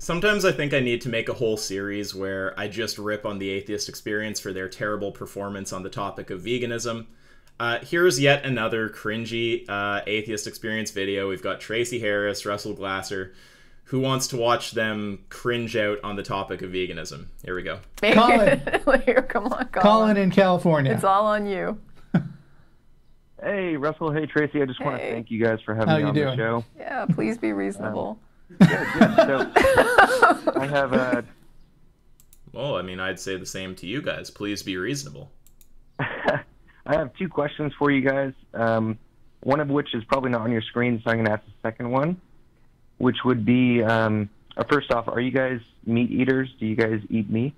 Sometimes I think I need to make a whole series where I just rip on the Atheist Experience for their terrible performance on the topic of veganism. Here's yet another cringy Atheist Experience video. We've got Tracy Harris, Russell Glasser, who wants to watch them cringe out on the topic of veganism. Here we go. Colin. Come on, Colin. Colin in California. It's all on you. Hey, Russell. Hey, Tracy. I just want to thank you guys for having me on the show. Yeah, please be reasonable. Good. So, I have Well, I mean, I'd say the same to you guys. Please be reasonable. I have two questions for you guys. One of which is probably not on your screen, so I'm going to ask the second one, which would be, first off, are you guys meat eaters? Do you guys eat meat?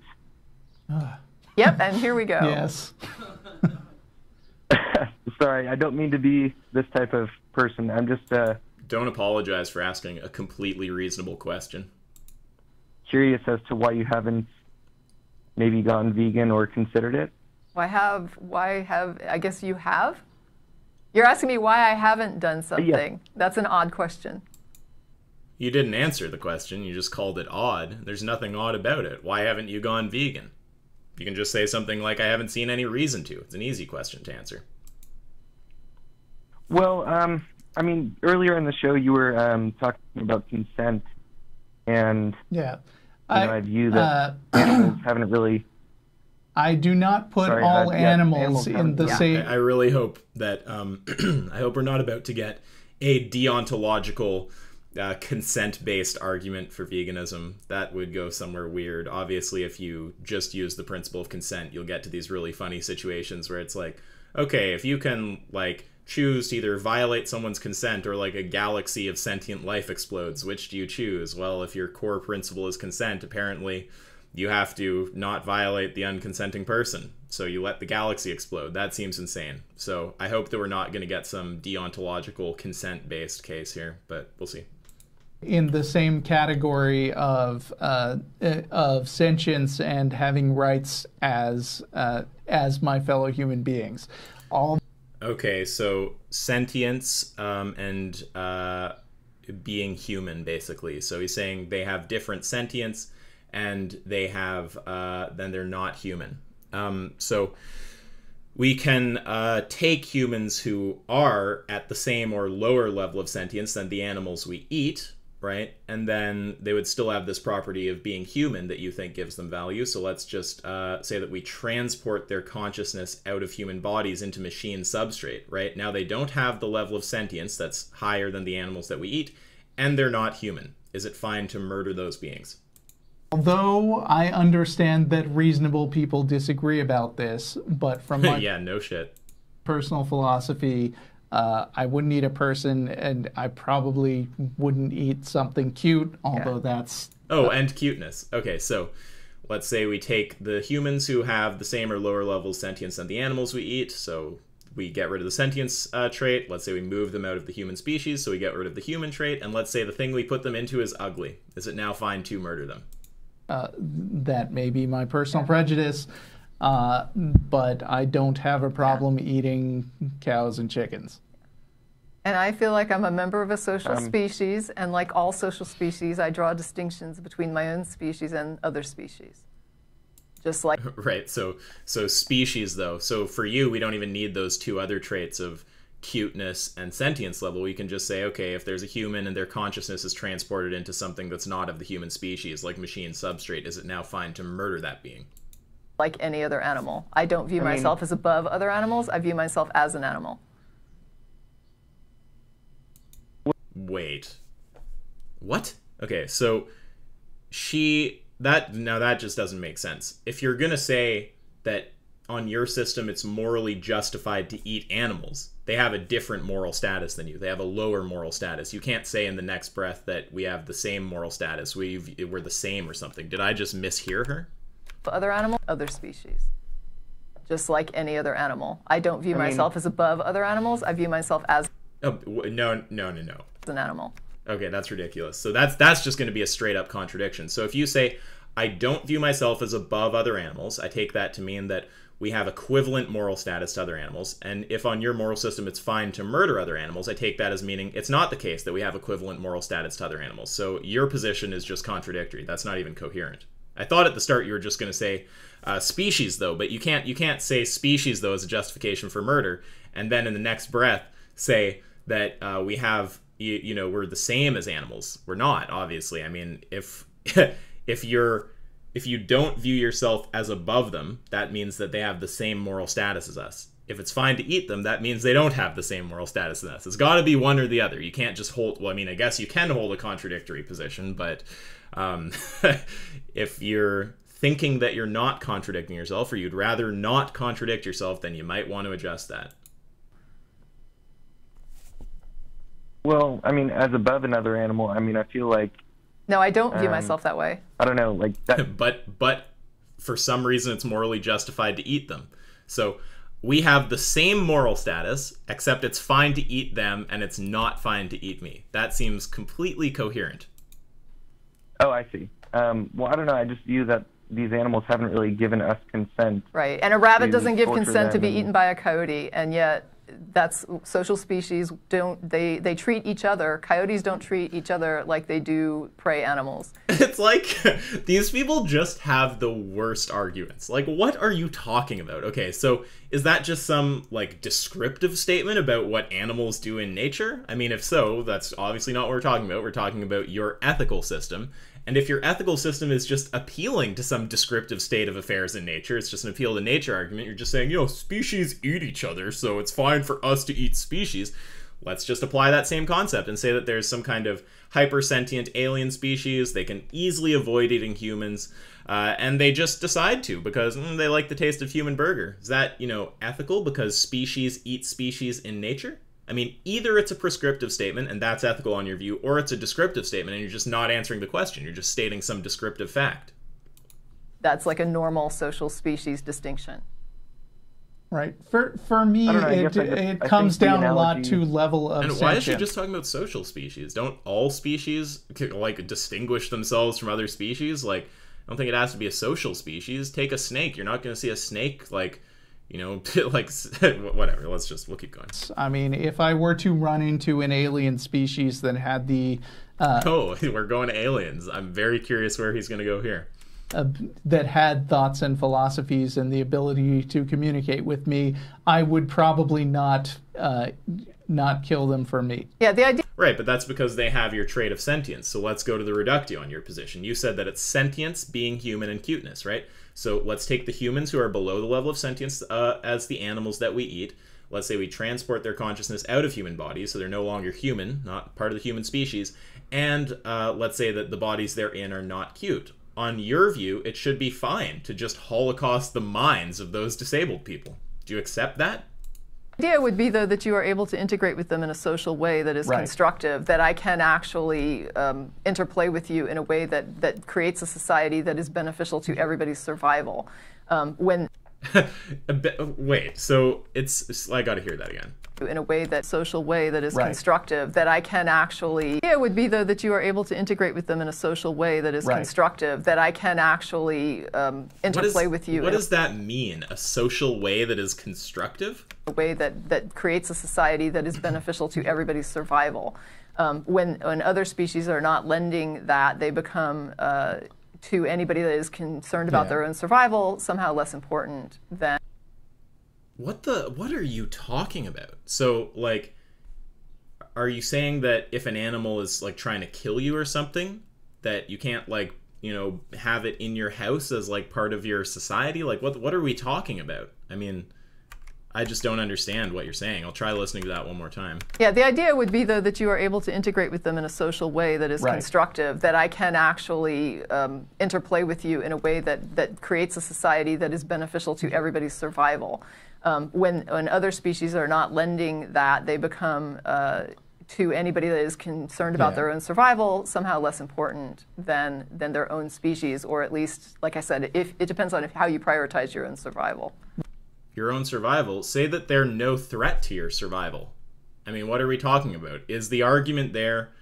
Yep, and here we go. Yes. Sorry, I don't mean to be this type of person. I'm just Don't apologize for asking a completely reasonable question. curious as to why you haven't maybe gone vegan or considered it. I guess you have? You're asking me why I haven't done something. Yeah. That's an odd question. You didn't answer the question. You just called it odd. There's nothing odd about it. Why haven't you gone vegan? You can just say something like, I haven't seen any reason to. It's an easy question to answer. Well, I mean, earlier in the show you were talking about consent, and Yeah. I view that animals haven't really... I do not put Sorry, all yeah, animals in haven't- the yeah. same... I really hope that, I hope we're not about to get a deontological consent-based argument for veganism. That would go somewhere weird. Obviously, if you just use the principle of consent, you'll get to these really funny situations where it's like, okay, if you can, like, choose to either violate someone's consent or, like, a galaxy of sentient life explodes, which do you choose? Well, if your core principle is consent, apparently you have to not violate the unconsenting person. So you let the galaxy explode. That seems insane. So I hope that we're not going to get some deontological consent-based case here, but we'll see. in the same category of sentience and having rights as my fellow human beings. Okay, so sentience and being human, basically. So he's saying they have different sentience and they have then they're not human. So we can take humans who are at the same or lower level of sentience than the animals we eat, right? And then they would still have this property of being human that you think gives them value. So let's just say that we transport their consciousness out of human bodies into machine substrate, right? Now they don't have the level of sentience that's higher than the animals that we eat, and they're not human. Is it fine to murder those beings? Although I understand that reasonable people disagree about this, but from my yeah, no shit. personal philosophy, I wouldn't eat a person, and I probably wouldn't eat something cute, although that's... Oh, and cuteness. Okay, so let's say we take the humans who have the same or lower level of sentience than the animals we eat, so we get rid of the sentience trait. Let's say we move them out of the human species, so we get rid of the human trait, and let's say the thing we put them into is ugly. Is it now fine to murder them? That may be my personal prejudice, but I don't have a problem eating cows and chickens. And I feel like I'm a member of a social species, and like all social species, I draw distinctions between my own species and other species. Just like... Right, so species, though. So for you, we don't even need those two other traits of cuteness and sentience level. We can just say, okay, if there's a human and their consciousness is transported into something that's not of the human species, like machine substrate, is it now fine to murder that being? Like any other animal. I don't view myself as above other animals. I view myself as an animal. Wait. What? Okay, so that just doesn't make sense. If you're gonna say that on your system it's morally justified to eat animals, they have a different moral status than you. They have a lower moral status. You can't say in the next breath that we have the same moral status. We're the same or something. Did I just mishear her? Other animal, other species. Just like any other animal. I don't view myself as above other animals. I view myself as... Oh, no. an animal. Okay, that's ridiculous. So that's just going to be a straight up contradiction. So if you say, I don't view myself as above other animals, I take that to mean that we have equivalent moral status to other animals. And if on your moral system it's fine to murder other animals, I take that as meaning it's not the case that we have equivalent moral status to other animals. So your position is just contradictory. That's not even coherent. I thought at the start you were just going to say species, though, but you can't say species, though, as a justification for murder, and then in the next breath say that we have, we're the same as animals. We're not, obviously. I mean, if you don't view yourself as above them, that means that they have the same moral status as us. If it's fine to eat them, that means they don't have the same moral status as us. It's got to be one or the other. You can't just hold, well, I mean, I guess you can hold a contradictory position, but if you're thinking that you're not contradicting yourself, or you'd rather not contradict yourself, then you might want to adjust that. Well, I mean, as above another animal, I mean, I feel like... No, I don't view myself that way. I don't know, like that. but for some reason it's morally justified to eat them. So we have the same moral status, except it's fine to eat them and it's not fine to eat me. That seems completely coherent. Oh, I see. Well, I don't know. I just view that these animals haven't really given us consent. Right, and a rabbit doesn't give torture consent to be them eaten by a coyote, and yet that's social species they treat each other. Coyotes don't treat each other like they do prey animals. It's like these people just have the worst arguments. Like, what are you talking about? Okay, so is that just some like descriptive statement about what animals do in nature? I mean, if so, that's obviously not what we're talking about. We're talking about your ethical system. And if your ethical system is just appealing to some descriptive state of affairs in nature, it's just an appeal to nature argument, you're just saying, species eat each other, so it's fine for us to eat species. Let's just apply that same concept and say that there's some kind of hyper-sentient alien species, they can easily avoid eating humans, and they just decide to because they like the taste of human burger. Is that, ethical because species eat species in nature? I mean, either it's a prescriptive statement, and that's ethical on your view, or it's a descriptive statement, and you're just not answering the question. You're just stating some descriptive fact. That's like a normal social species distinction. Right. For me, it comes down a lot to level of And sentience. why is she just talking about social species? Don't all species, like, distinguish themselves from other species? Like, I don't think it has to be a social species. Take a snake. You're not going to see a snake, like... like, whatever, we'll keep going. I mean, if I were to run into an alien species that had the... oh, we're going to aliens. I'm very curious where he's going to go here. That had thoughts and philosophies and the ability to communicate with me, I would probably not kill them for meat. Yeah, the idea... Right, but that's because they have your trait of sentience. So let's go to the reductio on your position. You said that it's sentience, being human, and cuteness, right? So let's take the humans who are below the level of sentience as the animals that we eat. Let's say we transport their consciousness out of human bodies, so they're no longer human, not part of the human species. And let's say that the bodies they're in are not cute. On your view, it should be fine to just holocaust the minds of those disabled people. Do you accept that? The idea would be, though, that you are able to integrate with them in a social way that is constructive, that I can actually interplay with you in a way that creates a society that is beneficial to everybody's survival. Wait, so it's I gotta hear that again. In a way that social way that is constructive, that I can actually... The idea would be, though, that you are able to integrate with them in a social way that is constructive, that I can actually interplay with you. What does that mean? A social way that is constructive? A way that creates a society that is beneficial to everybody's survival. When other species are not lending that, they become, to anybody that is concerned about their own survival, somehow less important than... What are you talking about? So, like, are you saying that if an animal is, like, trying to kill you or something, that you can't, like, have it in your house as, like, part of your society? Like, what are we talking about? I mean, I just don't understand what you're saying. I'll try listening to that one more time. Yeah, the idea would be, though, that you are able to integrate with them in a social way that is constructive, that I can actually interplay with you in a way that creates a society that is beneficial to everybody's survival. When other species are not lending that, they become, to anybody that is concerned about their own survival, somehow less important than their own species, or at least, like I said, if it depends on how you prioritize your own survival. Your own survival? Say that they're no threat to your survival. I mean, what are we talking about? Is the argument there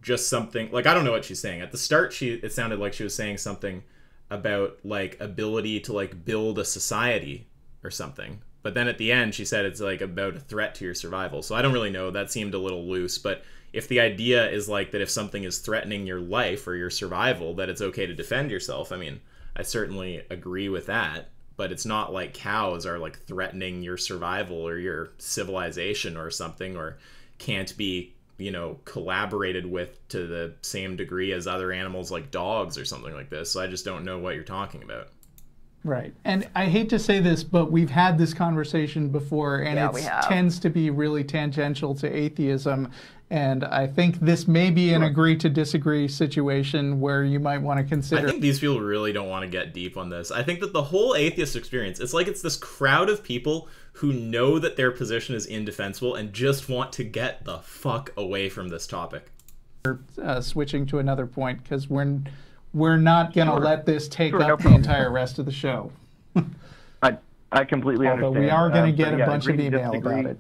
just something, like, I don't know what she's saying. At the start, it sounded like she was saying something about, like, ability to, like, build a society or something. But then at the end, she said it's like about a threat to your survival. So I don't really know. That seemed a little loose. But if the idea is like that if something is threatening your life or your survival, that it's okay to defend yourself, I mean, I certainly agree with that. But it's not like cows are like threatening your survival or your civilization or something, or can't be, you know, collaborated with to the same degree as other animals like dogs or something like this. So I just don't know what you're talking about. Right. And I hate to say this, but we've had this conversation before, and it tends to be really tangential to atheism. And I think this may be an agree to disagree situation where you might want to consider. I think these people really don't want to get deep on this. I think that the whole atheist experience, it's like it's this crowd of people who know that their position is indefensible and just want to get the fuck away from this topic. Switching to another point, because we're not going to let this take up the entire rest of the show. I completely understand. Although we are going to get a bunch of email about it.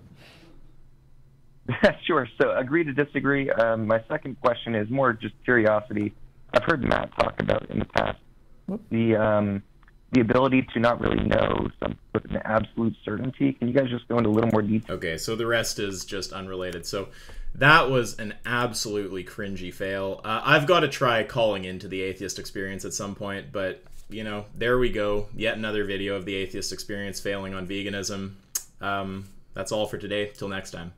Sure. So agree to disagree. My second question is more just curiosity. I've heard Matt talk about it in the past. The ability to not really know something with an absolute certainty. Can you guys just go into a little more detail? Okay, so the rest is just unrelated. So that was an absolutely cringy fail. I've got to try calling into the atheist experience at some point, but, you know, there we go. Yet another video of the atheist experience failing on veganism. That's all for today. Till next time.